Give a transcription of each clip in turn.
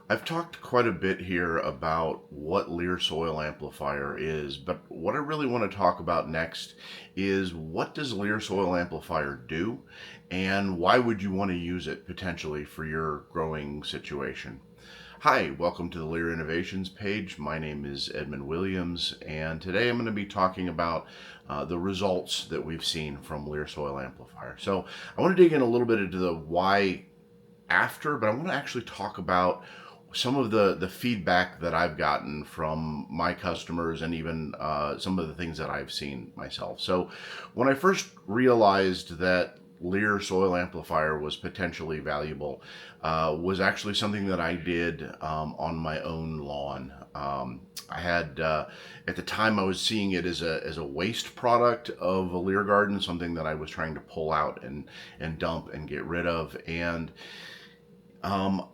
I've talked quite a bit here about what LEHR Soil Amplifier is, but what I really want to talk about next is what does LEHR Soil Amplifier do and why would you want to use it potentially for your growing situation? Hi, welcome to the LEHR Innovations page. My name is Edmund Williams, and today I'm going to be talking about the results that we've seen from LEHR Soil Amplifier. So I want to dig in a little bit into the why after, but I want to actually talk about some of the feedback that I've gotten from my customers and even some of the things that I've seen myself. So when I first realized that Lear Soil Amplifier was potentially valuable was actually something that I did on my own lawn. I had at the time I was seeing it as a waste product of a Lear garden, something that I was trying to pull out and dump and get rid of, and um,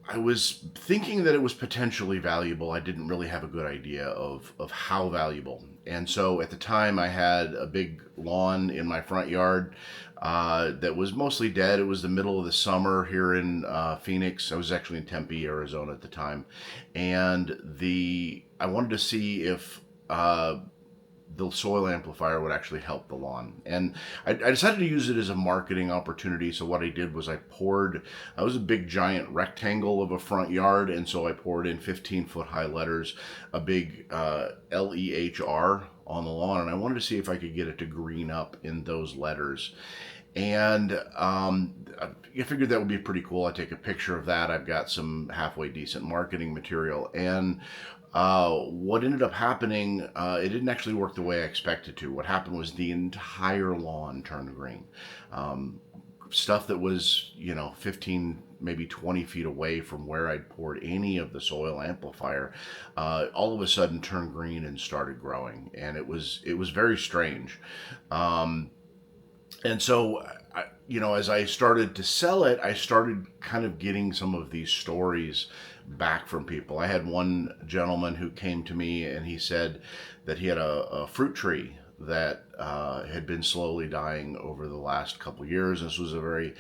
I was thinking that it was potentially valuable. I didn't really have a good idea of how valuable. And so at the time, I had a big lawn in my front yard that was mostly dead. It was the middle of the summer here in Phoenix. I was actually in Tempe, Arizona at the time. And I wanted to see if the soil amplifier would actually help the lawn. And I decided to use it as a marketing opportunity. So what I did was I was a big giant rectangle of a front yard. And so I poured in 15-foot high letters, a big LEHR on the lawn. And I wanted to see if I could get it to green up in those letters. And I figured that would be pretty cool. I take a picture of that. I've got some halfway decent marketing material. And what ended up happening, it didn't actually work the way I expected to. What happened was the entire lawn turned green. Um, Stuff that was, 15, maybe 20 feet away from where I'd poured any of the soil amplifier, all of a sudden turned green and started growing. And it was very strange. Um, and so, as I started to sell it, I started kind of getting some of these stories back from people. I had one gentleman who came to me and he said that he had a fruit tree that had been slowly dying over the last couple years. This was a very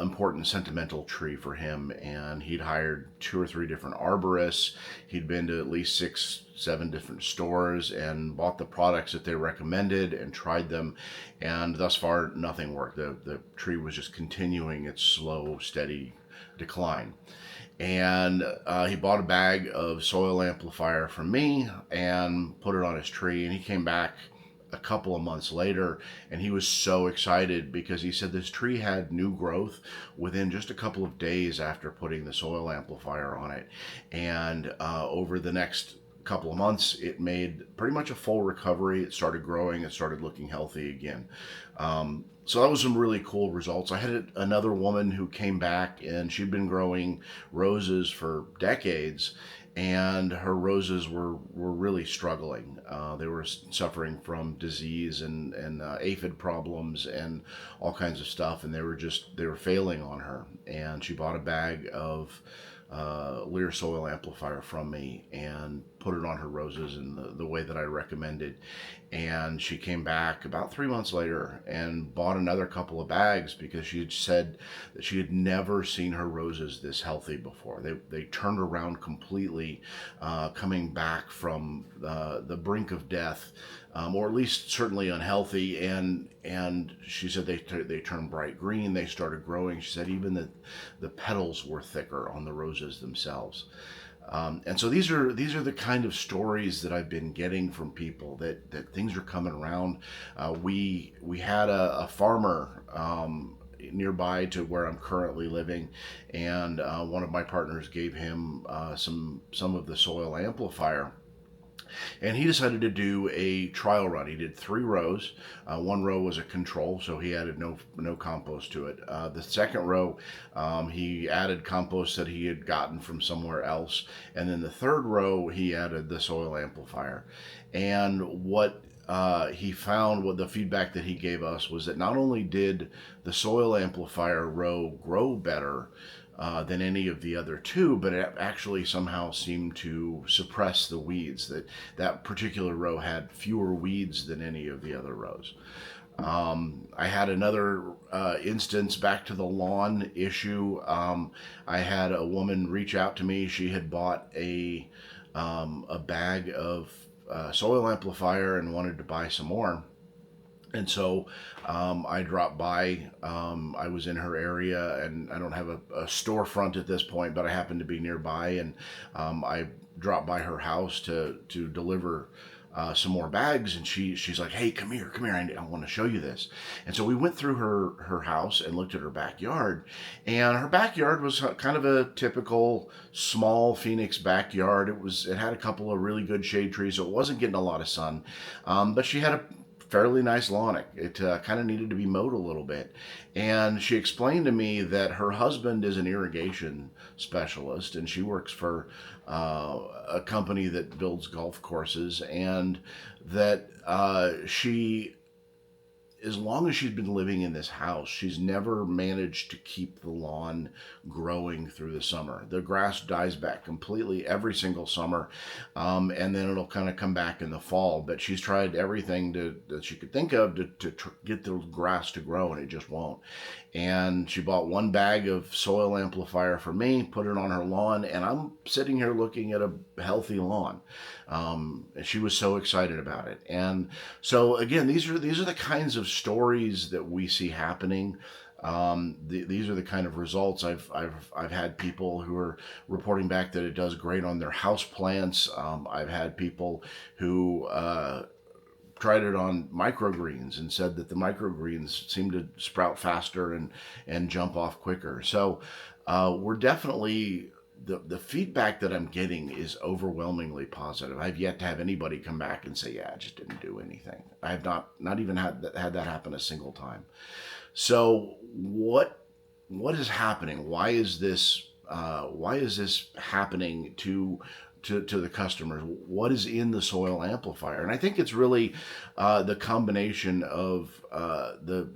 important sentimental tree for him, and he'd hired two or three different arborists. He'd been to at least 6, 7 different stores and bought the products that they recommended and tried them, and thus far nothing worked. The tree was just continuing its slow, steady decline. And he bought a bag of soil amplifier from me and put it on his tree, and he came back a couple of months later and he was so excited because he said this tree had new growth within just a couple of days after putting the soil amplifier on it. And over the next couple of months it made pretty much a full recovery. It started growing, it started looking healthy again. So that was some really cool results. I had another woman who came back and she'd been growing roses for decades, and her roses were really struggling. They were suffering from disease and aphid problems and all kinds of stuff, and they were failing on her. And she bought a bag of Lear Soil Amplifier from me and put it on her roses in the way that I recommended. And she came back about 3 months later and bought another couple of bags because she had said that she had never seen her roses this healthy before. They turned around completely, coming back from the brink of death, or at least certainly unhealthy. And she said they turned bright green. They started growing. She said even the petals were thicker on the roses themselves. And so these are the kind of stories that I've been getting from people that things are coming around. We had a farmer nearby to where I'm currently living, and one of my partners gave him some of the soil amplifier, and he decided to do a trial run. He did 3 rows. One row was a control, so he added no compost to it. The second row, he added compost that he had gotten from somewhere else, and then the third row he added the soil amplifier. And what he found, what the feedback that he gave us was that not only did the soil amplifier row grow better than any of the other two, but it actually somehow seemed to suppress the weeds. That particular row had fewer weeds than any of the other rows. I had another instance back to the lawn issue. I had a woman reach out to me. She had bought a bag of soil amplifier and wanted to buy some more. And so I dropped by. I was in her area, and I don't have a storefront at this point, but I happened to be nearby, and I dropped by her house to deliver some more bags. And she's like, "Hey, come here, come here! I want to show you this." And so we went through her house and looked at her backyard, and her backyard was kind of a typical small Phoenix backyard. It had a couple of really good shade trees, so it wasn't getting a lot of sun, but she had a fairly nice lawn. It kind of needed to be mowed a little bit. And she explained to me that her husband is an irrigation specialist, and she works for a company that builds golf courses, and that she, as long as she's been living in this house, she's never managed to keep the lawn growing through the summer. The grass dies back completely every single summer, and then it'll kind of come back in the fall. But she's tried everything that she could think of to get the grass to grow, and it just won't. And she bought one bag of soil amplifier for me, put it on her lawn, and I'm sitting here looking at a healthy lawn. And she was so excited about it. And so again, these are the kinds of stories that we see happening. These are the kind of results. I've had people who are reporting back that it does great on their house plants. I've had people who tried it on microgreens and said that the microgreens seem to sprout faster and jump off quicker. So we're definitely, the feedback that I'm getting is overwhelmingly positive. I've yet to have anybody come back and say, "Yeah, I just didn't do anything." I have not even had that happen a single time. So what is happening? Why is this happening to the customers? What is in the soil amplifier? And I think it's really the combination of the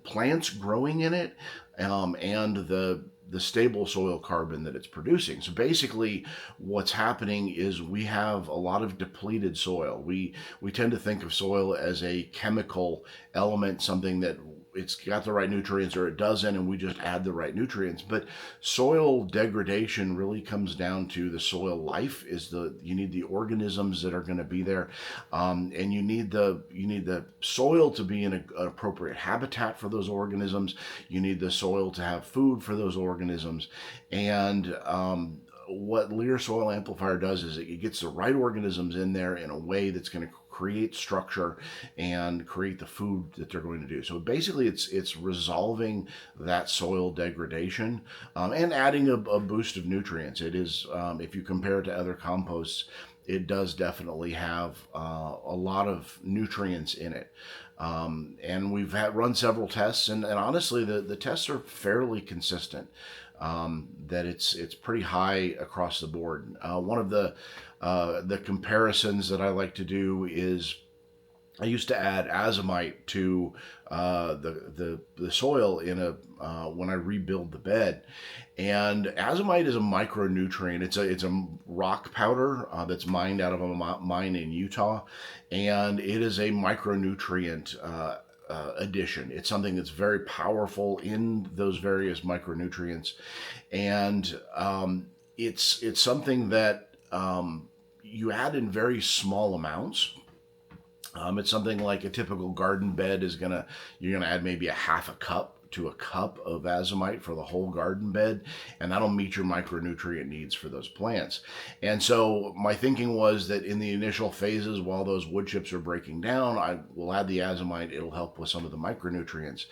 plants growing in it, and the stable soil carbon that it's producing. So basically what's happening is we have a lot of depleted soil. We tend to think of soil as a chemical element, something that it's got the right nutrients or it doesn't, and we just add the right nutrients. But soil degradation really comes down to the soil life. You need the organisms that are going to be there, and you need the soil to be in an appropriate habitat for those organisms. You need the soil to have food for those organisms, and what LEHR Soil Amplifier does is it gets the right organisms in there in a way that's going to create structure and create the food that they're going to do. So basically it's resolving that soil degradation, and adding a boost of nutrients. It is, if you compare it to other composts, it does definitely have a lot of nutrients in it. And we've run several tests, and honestly, the tests are fairly consistent. That it's pretty high across the board. One of the comparisons that I like to do is I used to add azomite to the soil in when I rebuild the bed, and azomite is a micronutrient. It's a rock powder that's mined out of a mine in Utah, and it is a micronutrient addition. It's something that's very powerful in those various micronutrients, and it's something that you add in very small amounts. It's something like a typical garden bed you're gonna add maybe a half a cup to a cup of azomite for the whole garden bed, and that'll meet your micronutrient needs for those plants. And so my thinking was that in the initial phases, while those wood chips are breaking down, I will add the azomite. It'll help with some of the micronutrients.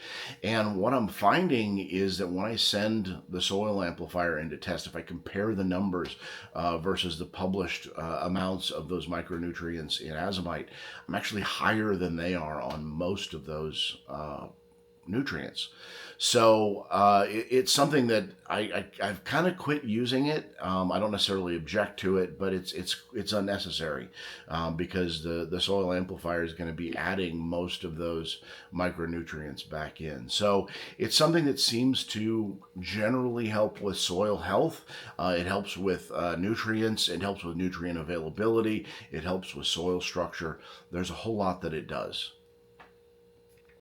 And what I'm finding is that when I send the soil amplifier into test, if I compare the numbers versus the published amounts of those micronutrients in azomite, I'm actually higher than they are on most of those nutrients. So it's something that I've kind of quit using it. I don't necessarily object to it, but it's unnecessary, because the soil amplifier is going to be adding most of those micronutrients back in. So it's something that seems to generally help with soil health. It helps with nutrients. It helps with nutrient availability. It helps with soil structure. There's a whole lot that it does.